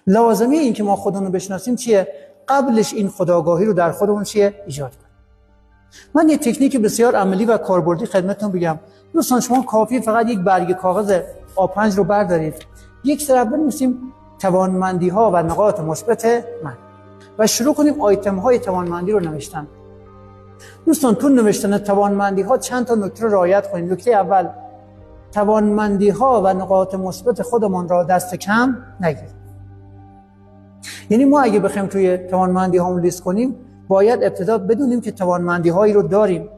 لازمه این که ما خودمون رو بشناسیم چیه؟ قبلش این خودآگاهی رو در خودمون چیه؟ ایجاد کنیم. من یه تکنیک بسیار عملی و کاربردی خدمتتون بگم. دوستان شما کافی فقط یک برگ کاغذ A5 رو بردارید، یک طرف بنویسیم توانمندی ها و نقاط مثبت من و شروع کنیم آیتم های توانمندی رو نوشتن. دوستان تو نوشتن توانمندی ها چند تا نکته رو رعایت کنیم. نکته اول، توانمندی ها و نقاط مثبت خودمان را دست کم نگیریم. یعنی ما اگه بخوایم توی توانمندی هامون لیست کنیم، باید ابتدا بدونیم که توانمندی هایی رو داریم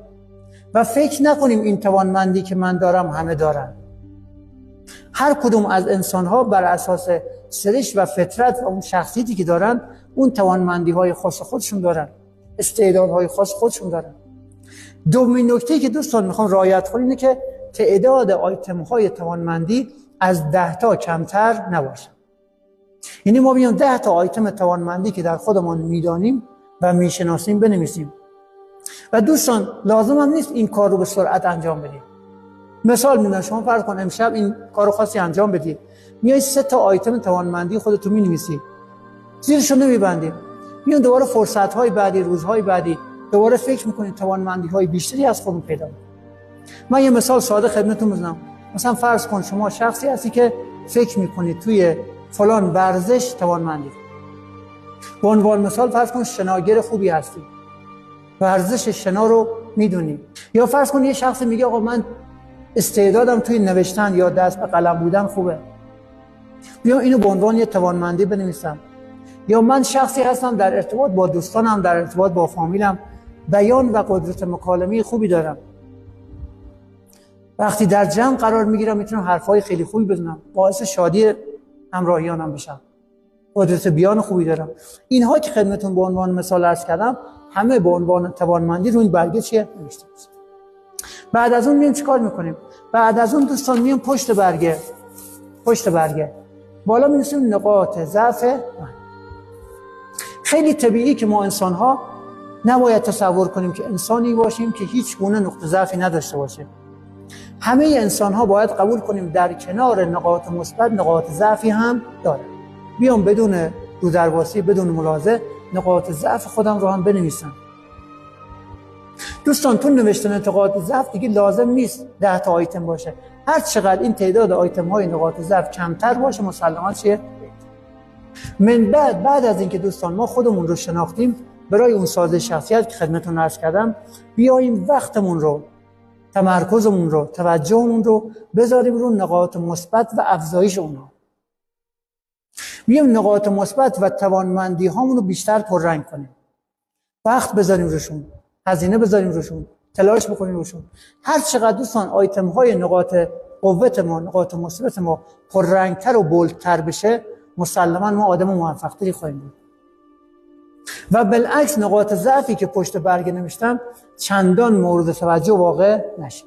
و فکر نکنیم این توانمندی که من دارم همه دارن. هر کدوم از انسان ها بر اساس سرشت و فطرت و اون شخصیتی که دارن، اون توانمندی های خاص خودشون دارن، استعدادهای خاص خودشون دارن. دومین نکته‌ای که دوستان میخوام رعایت کنیم اینه که تعداد آیتم های توانمندی از 10 تا کمتر نباشه. یعنی ما بیان 10 تا آیتم توانمندی که در خودمون میدانیم و میشناسیم بنویسیم. و دوستان لازم هم نیست این کار رو به سرعت انجام بدیم. مثال میدم، شما فرض کن امشب این کارو خاصی انجام بدی، میای 3 تا آیتم توانمندی خودت رو مینویسی، زیرش رو نمیبندی، میان دوباره فرصت های بعدی، روزهای بعدی دوباره فکر میکنید توانمندی های بیشتری از خودتون پیدا کنید. من یه مثال ساده خدمتتون بزنم. مثلا فرض کن شما شخصی هستی که فکر میکنید توی فلان ورزش توانمندی. به عنوان مثال فرض کن شناگر خوبی هستی، ورزش شنا رو میدونی. یا فرض کن یه شخص میگه آقا من استعدادم توی نوشتن یا دست به قلم بودن خوبه، بیا اینو به عنوان یه توانمندی بنویسم. یا من شخصی هستم در ارتباط با دوستانم، در ارتباط با فامیلم بیان و قدرت مکالمه خوبی دارم، وقتی در جمع قرار میگیرم میتونم حرفای خیلی خوبی بزنم، باعث شادی همراهیانم بشم، قدرت بیان خوبی دارم. اینها که خدمتتون به عنوان مثال عرض کردم همه به عنوان توانمندی روی برگه چیه نوشته است. بعد از اون میام چیکار میکنیم؟ بعد از اون دوستان میام پشت برگه بالا می‌نویسیم نقاط ضعف من. خیلی طبیعی که ما انسان ها نباید تصور کنیم که انسانی باشیم که هیچ گونه نقطه ضعفی نداشته باشه. همه انسان ها باید قبول کنیم در کنار نقاط مثبت نقاط ضعفی هم داره. بیام بدون رودرواسی، بدون ملاحظه نقاط ضعف خودم رو هم بنویسم. دوستان تو نوشتن نقاط ضعف دیگه لازم نیست 10 تا آیتم باشه. هر چقدر این تعداد آیتم های نقاط ضعف کمتر باشه مسلماً چیه؟ من بعد از اینکه دوستان ما خودمون رو شناختیم، برای اون سازش شخصیت که خدمتتون عرض کردم، بیاییم وقتمون رو، تمرکزمون رو، توجهمون رو بذاریم رو نقاط مثبت و افزایش اونها. بیایم نقاط مثبت و توانمندی هامون رو بیشتر پررنگ کنیم. وقت بذاریم روشون، هزینه بذاریم روشون، تلاش بکنیم روشون. هر چقدر دوستان آیتم های نقاط قوت ما، نقاط مثبت ما پررنگتر و بولدتر بشه، مسلماً ما آدم موفق‌تری خواهیم بود. و بالعکس نقاط ضعفی که پشت برگ نوشتم چندان مورد توجه واقع نشه.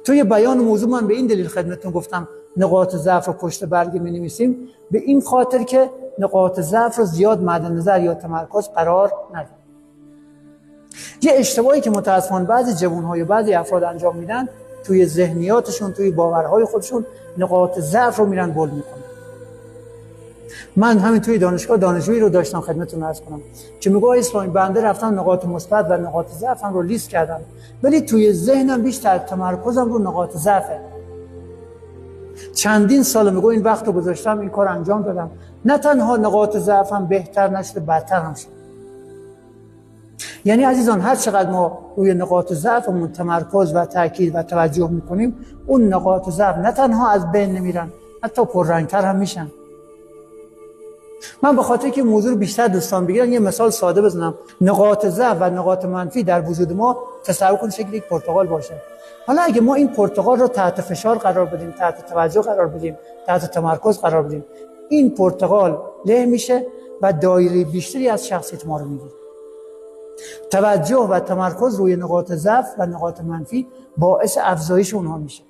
توی بیان موضوع من به این دلیل خدمتتون گفتم نقاط ضعف رو پشت برگ می‌نویسیم، به این خاطر که نقاط ضعف رو زیاد مد نظر یا تمرکز قرار ندیم. یه اشتباهی که متأسفانه بعضی جوان‌ها یا بعضی افراد انجام میدن، توی ذهنیاتشون، توی باورهای خودشون نقاط ضعف رو میرن بولد میکنن. من همین توی دانشگاه دانشجویی رو داشتم خدمتتون عرض کنم که میگه اسلامی بنده رفتم نقاط مثبت و نقاط ضعفم رو لیست کردم، ولی توی ذهنم بیشتر تمرکزم رو نقاط ضعفه. چندین سال میگه این وقت رو گذاشتم این کار انجام دادم، نه تنها نقاط ضعفم بهتر نشده بدتر هم شد. یعنی عزیزان هر چقدر ما روی نقاط ضعفمون تمرکز و تاکید و توجه میکنیم، اون نقاط ضعف نه تنها از بین نمیرن، حتی پررنگتر هم میشن. من به خاطر که موضوع رو بیشتر دوستان بگیرن یه مثال ساده بزنم. نقاط ضعف و نقاط منفی در وجود ما تصور کنید شکل یک پرتقال باشه. حالا اگه ما این پرتقال رو تحت فشار قرار بدیم، تحت توجه قرار بدیم، تحت تمرکز قرار بدیم، این پرتقال له میشه و دایره بیشتری از شخصیت ما رو میگیره. توجه و تمرکز روی نقاط ضعف و نقاط منفی باعث افزایش اونها میشه.